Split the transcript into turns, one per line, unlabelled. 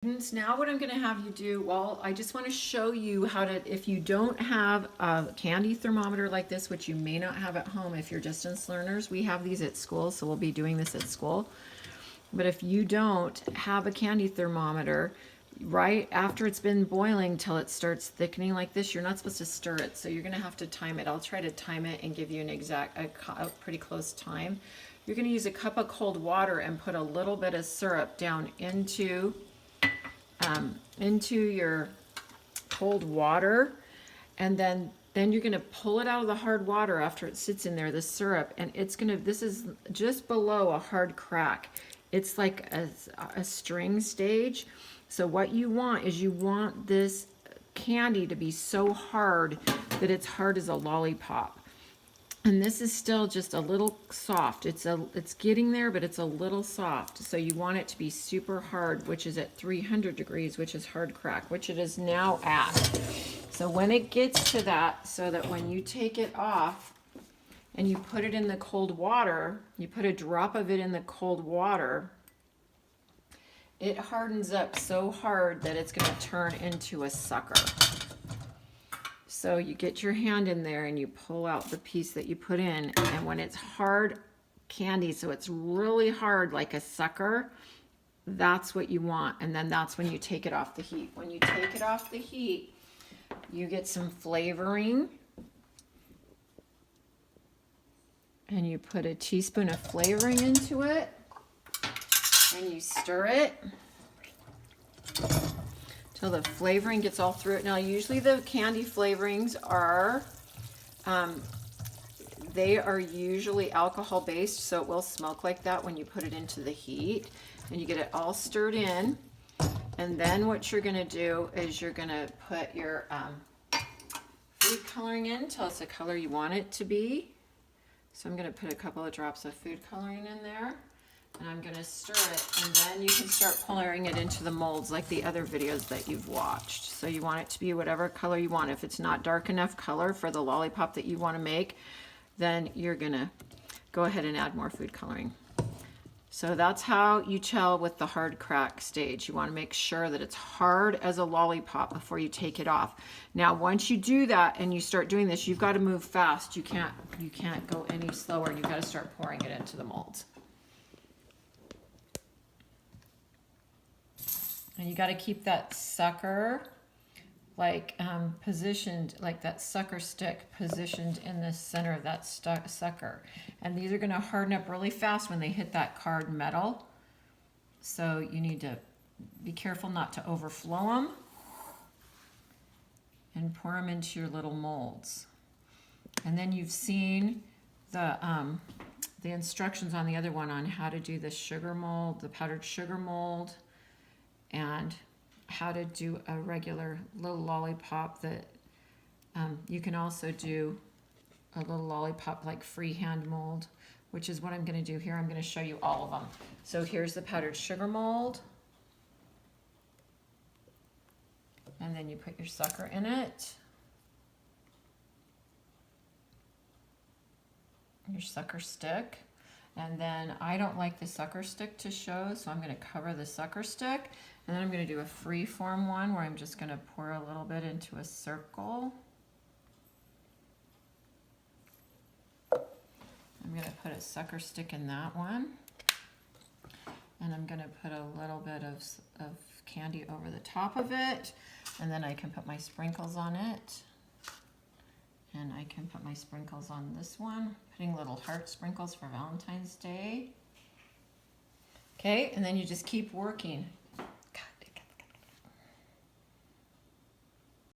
Students, now what I'm going to have you do, well, I just want to show you how to, if you don't have a candy thermometer like this, which you may not have at home if you're distance learners, we have these at school, so we'll be doing this at school. But if you don't have a candy thermometer, right after it's been boiling till it starts thickening like this, you're not supposed to stir it, so you're going to have to time it. I'll try to time it and give you an exact, a pretty close time. You're going to use a cup of cold water and put a little bit of syrup down into your cold water, and then you're going to pull it out of the hard water after it sits in there, the syrup, and it's going to, this is just below a hard crack. It's like a string stage. So what you want is you want this candy to be so hard that it's hard as a lollipop. And this is still just a little soft. It's getting there, but it's a little soft. So you want it to be super hard, which is at 300 degrees, which is hard crack, which it is now at. So when it gets to that, so that when you take it off and you put it in the cold water, you put a drop of it in the cold water, it hardens up so hard that it's going to turn into a sucker. So you get your hand in there and you pull out the piece that you put in, and when it's hard candy, so it's really hard like a sucker, that's what you want. And then that's when you take it off the heat. When you take it off the heat, you get some flavoring, and you put a teaspoon of flavoring into it, and you stir it till the flavoring gets all through it. Now, usually the candy flavorings are, they are usually alcohol based, so it will smoke like that when you put it into the heat. And you get it all stirred in. And then what you're gonna do is you're gonna put your food coloring in till it's the color you want it to be. So I'm gonna put a couple of drops of food coloring in there. And I'm going to stir it, and then you can start pouring it into the molds like the other videos that you've watched. So you want it to be whatever color you want. If it's not dark enough color for the lollipop that you want to make, then you're going to go ahead and add more food coloring. So that's how you tell with the hard crack stage. You want to make sure that it's hard as a lollipop before you take it off. Now, once you do that and you start doing this, you've got to move fast. You can't go any slower. You've got to start pouring it into the molds. And you got to keep that sucker like positioned, like that sucker stick positioned in the center of that sucker. And these are going to harden up really fast when they hit that hard metal. So you need to be careful not to overflow them, and pour them into your little molds. And then you've seen the instructions on the other one on how to do the sugar mold, the powdered sugar mold, and how to do a regular little lollipop that you can also do a little lollipop like freehand mold, which is what I'm going to do here. I'm going to show you all of them. So here's the powdered sugar mold, and then you put your sucker in it, your sucker stick. And then I don't like the sucker stick to show, so I'm going to cover the sucker stick. And then I'm going to do a free form one where I'm just going to pour a little bit into a circle. I'm going to put a sucker stick in that one. And I'm going to put a little bit of candy over the top of it. And then I can put my sprinkles on it. And I can put my sprinkles on this one, putting little heart sprinkles for Valentine's Day. Okay, and then you just keep working.